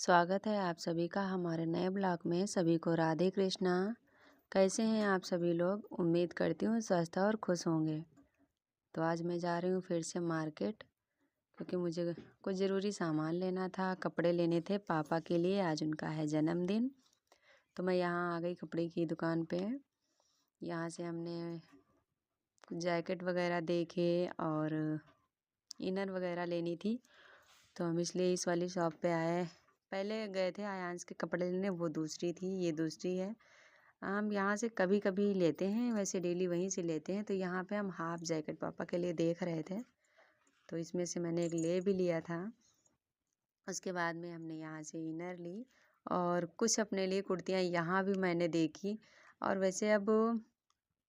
स्वागत है आप सभी का हमारे नए ब्लॉग में। सभी को राधे कृष्णा। कैसे हैं आप सभी लोग? उम्मीद करती हूँ स्वस्थ और खुश होंगे। तो आज मैं जा रही हूँ फिर से मार्केट, क्योंकि मुझे कुछ ज़रूरी सामान लेना था। कपड़े लेने थे पापा के लिए, आज उनका है जन्मदिन। तो मैं यहाँ आ गई कपड़े की दुकान पे। यहाँ से हमने कुछ जैकेट वगैरह देखे और इनर वगैरह लेनी थी, तो हम इसलिए इस वाली शॉप पे आए। पहले गए थे आयांश के कपड़े लेने, वो दूसरी थी, ये दूसरी है। हम यहाँ से कभी कभी लेते हैं, वैसे डेली वहीं से लेते हैं। तो यहाँ पे हम हाफ जैकेट पापा के लिए देख रहे थे, तो इसमें से मैंने एक ले भी लिया था। उसके बाद में हमने यहाँ से इनर ली और कुछ अपने लिए कुर्तियाँ यहाँ भी मैंने देखी। और वैसे अब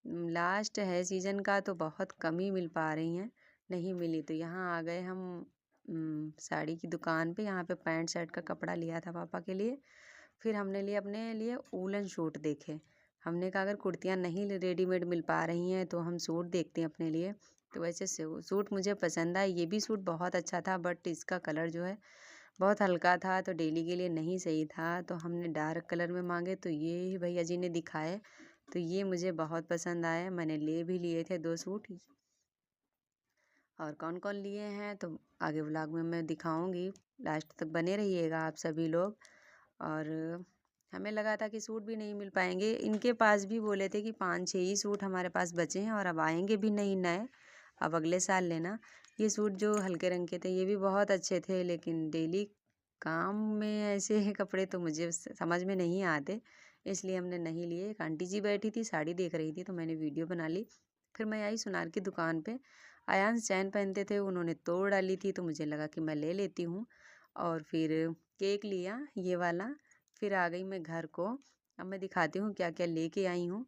लास्ट है सीज़न का, तो बहुत कम ही मिल पा रही हैं, नहीं मिली। तो यहाँ आ गए हम साड़ी की दुकान पे। यहाँ पे पैंट शर्ट का कपड़ा लिया था पापा के लिए। फिर हमने लिए अपने लिए वूलन सूट देखे। हमने कहा अगर कुर्तियाँ नहीं रेडीमेड मिल पा रही हैं तो हम सूट देखते हैं अपने लिए। तो वैसे सूट मुझे पसंद आया, ये भी सूट बहुत अच्छा था, बट इसका कलर जो है बहुत हल्का था, तो डेली के लिए नहीं सही था। तो हमने डार्क कलर में मांगे, तो ये भैया जी ने दिखाए, तो ये मुझे बहुत पसंद आया। मैंने ले भी लिए थे 2 सूट। और कौन कौन लिए हैं तो आगे व्लॉग में मैं दिखाऊंगी, लास्ट तक बने रहिएगा आप सभी लोग। और हमें लगा था कि सूट भी नहीं मिल पाएंगे। इनके पास भी बोले थे कि 5-6 ही सूट हमारे पास बचे हैं और अब आएंगे भी नहीं नए, अब अगले साल लेना। ये सूट जो हल्के रंग के थे ये भी बहुत अच्छे थे, लेकिन डेली काम में ऐसे कपड़े तो मुझे समझ में नहीं आते, इसलिए हमने नहीं लिए। एक आंटी जी बैठी थी, साड़ी देख रही थी, तो मैंने वीडियो बना ली। फिर मैं आई सुनार की दुकान पे। आयांश चैन पहनते थे, उन्होंने तोड़ डाली थी, तो मुझे लगा कि मैं ले लेती हूँ। और फिर केक लिया ये वाला। फिर आ गई मैं घर को। अब मैं दिखाती हूँ क्या क्या लेके आई हूँ।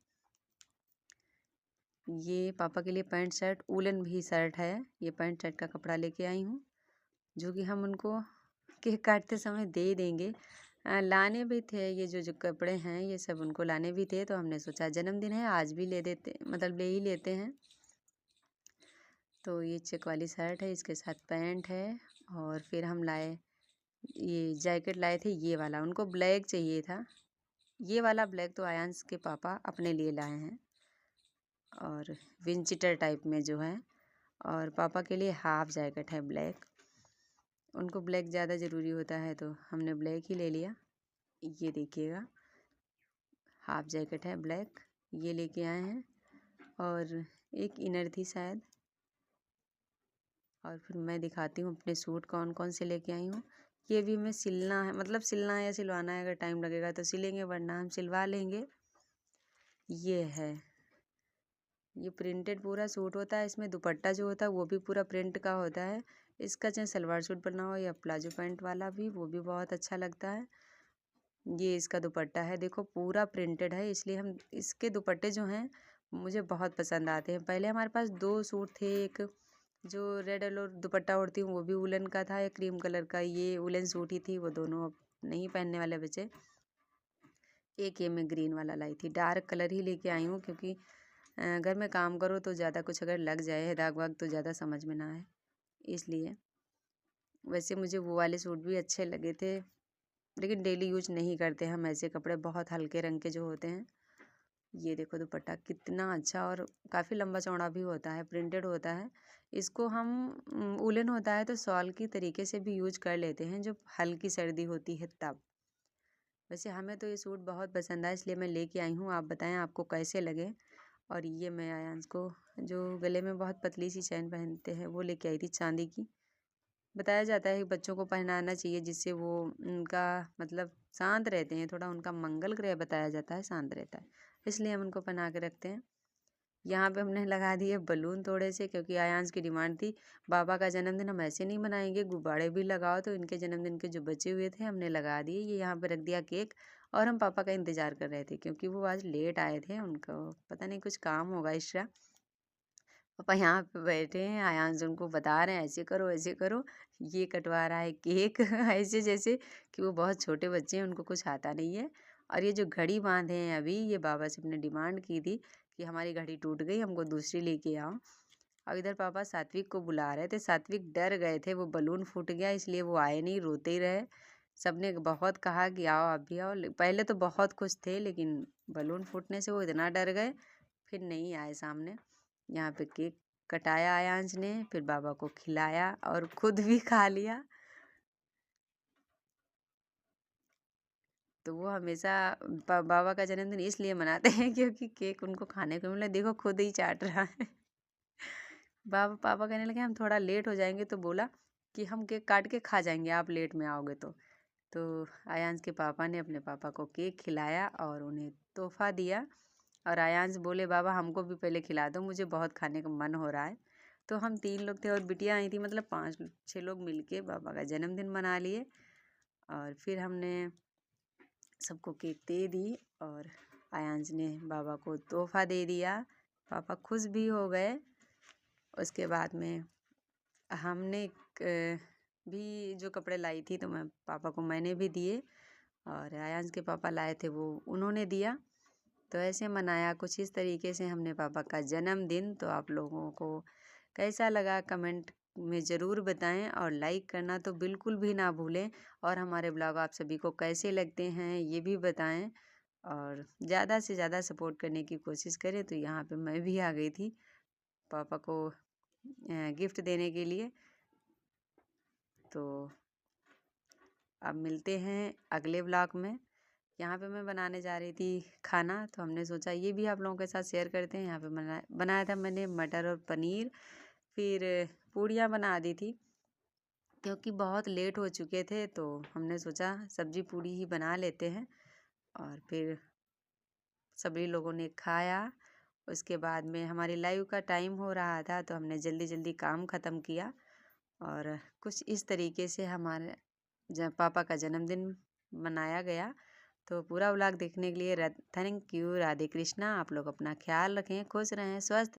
ये पापा के लिए पैंट शर्ट, वूलन भी शर्ट है। ये पैंट शर्ट का कपड़ा लेके आई हूँ, जो कि हम उनको केक काटते समय दे देंगे। लाने भी थे, ये जो जो कपड़े हैं ये सब उनको लाने भी थे, तो हमने सोचा जन्मदिन है आज भी ले देते, मतलब ले ही लेते हैं। तो ये चेक वाली शर्ट है, इसके साथ पैंट है। और फिर हम लाए ये जैकेट लाए थे, ये वाला उनको ब्लैक चाहिए था। ये वाला ब्लैक तो आयांश के पापा अपने लिए लाए हैं, और विंचिटर टाइप में जो है। और पापा के लिए हाफ जैकेट है ब्लैक, उनको ब्लैक ज़्यादा ज़रूरी होता है, तो हमने ब्लैक ही ले लिया। ये देखिएगा हाफ जैकेट है ब्लैक, ये लेके आए हैं। और एक इनर थी शायद। और फिर मैं दिखाती हूँ अपने सूट कौन कौन से लेके आई हूँ। ये भी हमें सिलना है, मतलब सिलना है या सिलवाना है, अगर टाइम लगेगा तो सिलेंगे, वरना हम सिलवा लेंगे। ये है, ये प्रिंटेड पूरा सूट होता है। इसमें दुपट्टा जो होता है वो भी पूरा प्रिंट का होता है। इसका चाहे सलवार सूट बना हो या प्लाजो पैंट वाला भी, वो भी बहुत अच्छा लगता है। ये इसका दुपट्टा है, देखो पूरा प्रिंटेड है, इसलिए हम इसके दुपट्टे जो हैं मुझे बहुत पसंद आते हैं। पहले हमारे पास 2 सूट थे, एक जो रेड येलो दुपट्टा ओढ़ती हूँ वो भी वुलन का था, या क्रीम कलर का, ये वुलन सूट ही थी, वो दोनों अब नहीं पहनने वाले बचे। एक ये मैं ग्रीन वाला लाई थी, डार्क कलर ही लेके आई हूँ, क्योंकि घर में काम करो तो ज़्यादा कुछ अगर लग जाए दाग वाग तो ज़्यादा समझ में ना आए, इसलिए। वैसे मुझे वो वाले सूट भी अच्छे लगे थे, लेकिन डेली यूज नहीं करते हम ऐसे कपड़े, बहुत हल्के रंग के जो होते हैं। ये देखो दुपट्टा कितना अच्छा, और काफ़ी लंबा चौड़ा भी होता है, प्रिंटेड होता है। इसको हम वुलन होता है तो शॉल की तरीके से भी यूज कर लेते हैं, जब हल्की सर्दी होती है तब। वैसे हमें तो ये सूट बहुत पसंद आया, इसलिए मैं लेके आई हूँ। आप बताएं आपको कैसे लगे। और ये मैं आयांश को जो गले में बहुत पतली सी चैन पहनते हैं वो लेके आई थी चांदी की। बताया जाता है कि बच्चों को पहनाना चाहिए, जिससे वो उनका मतलब शांत रहते हैं, थोड़ा उनका मंगल ग्रह बताया जाता है शांत रहता है, इसलिए हम उनको पहना के रखते हैं। यहाँ पे हमने लगा दिए बलून थोड़े से, क्योंकि आयांश की डिमांड थी बाबा का जन्मदिन हम ऐसे नहीं मनाएंगे, गुब्बारे भी लगाओ। तो इनके जन्मदिन के जो बचे हुए थे हमने लगा दिए। ये यहाँ पे रख दिया केक, और हम पापा का इंतज़ार कर रहे थे, क्योंकि वो आज लेट आए थे, उनको पता नहीं कुछ काम होगा इसका। पापा यहाँ पे बैठे हैं, आयांश उनको बता रहे हैं ऐसे करो ऐसे करो। ये कटवा रहा है केक ऐसे जैसे कि वो बहुत छोटे बच्चे हैं, उनको कुछ आता नहीं है। और ये जो घड़ी बांधे हैं अभी, ये बाबा से अपने डिमांड की थी कि हमारी घड़ी टूट गई, हमको दूसरी लेके आओ। और इधर पापा सात्विक को बुला रहे थे, सात्विक डर गए थे, वो बलून फूट गया इसलिए वो आए नहीं, रोते ही रहे। सबने बहुत कहा कि आओ आप भी आओ। पहले तो बहुत खुश थे, लेकिन बलून फूटने से वो इतना डर गए, फिर नहीं आए सामने। यहाँ पे केक कटाया आयांश ने, फिर बाबा को खिलाया और खुद भी खा लिया। तो वो हमेशा बाबा का जन्मदिन इसलिए मनाते हैं क्योंकि केक उनको खाने को मिला। देखो खुद ही चाट रहा है। पापा कहने लगे हम थोड़ा लेट हो जाएंगे, तो बोला कि हम केक काट के खा जाएंगे, आप लेट में आओगे तो आयांश के पापा ने अपने पापा को केक खिलाया और उन्हें तोहफा दिया। और आयांश बोले बाबा हमको भी पहले खिला दो, मुझे बहुत खाने का मन हो रहा है। तो हम 3 लोग थे और बिटिया आई थी, मतलब 5-6 लोग मिलके बाबा का जन्मदिन मना लिए। और फिर हमने सबको केक दे दी और आयांश ने बाबा को तोहफा दे दिया। पापा खुश भी हो गए। उसके बाद में हमने भी जो कपड़े लाई थी तो पापा को मैंने भी दिए, और आयांश के पापा लाए थे वो उन्होंने दिया। तो ऐसे मनाया कुछ इस तरीके से हमने पापा का जन्मदिन। तो आप लोगों को कैसा लगा कमेंट में ज़रूर बताएं, और लाइक करना तो बिल्कुल भी ना भूलें। और हमारे ब्लॉग आप सभी को कैसे लगते हैं ये भी बताएं, और ज़्यादा से ज़्यादा सपोर्ट करने की कोशिश करें। तो यहाँ पे मैं भी आ गई थी पापा को गिफ्ट देने के लिए। तो अब मिलते हैं अगले ब्लॉग में। यहाँ पे मैं बनाने जा रही थी खाना, तो हमने सोचा ये भी आप लोगों के साथ शेयर करते हैं। यहाँ पे बनाया था मैंने मटर और पनीर, फिर पूड़ियाँ बना दी थी क्योंकि बहुत लेट हो चुके थे। तो हमने सोचा सब्जी पूड़ी ही बना लेते हैं, और फिर सभी लोगों ने खाया। उसके बाद में हमारी लाइव का टाइम हो रहा था, तो हमने जल्दी जल्दी काम ख़त्म किया। और कुछ इस तरीके से हमारे पापा का जन्मदिन मनाया गया। तो पूरा व्लॉग देखने के लिए थैंक यू। राधे कृष्णा। आप लोग अपना ख्याल रखें, खुश रहें, स्वस्थ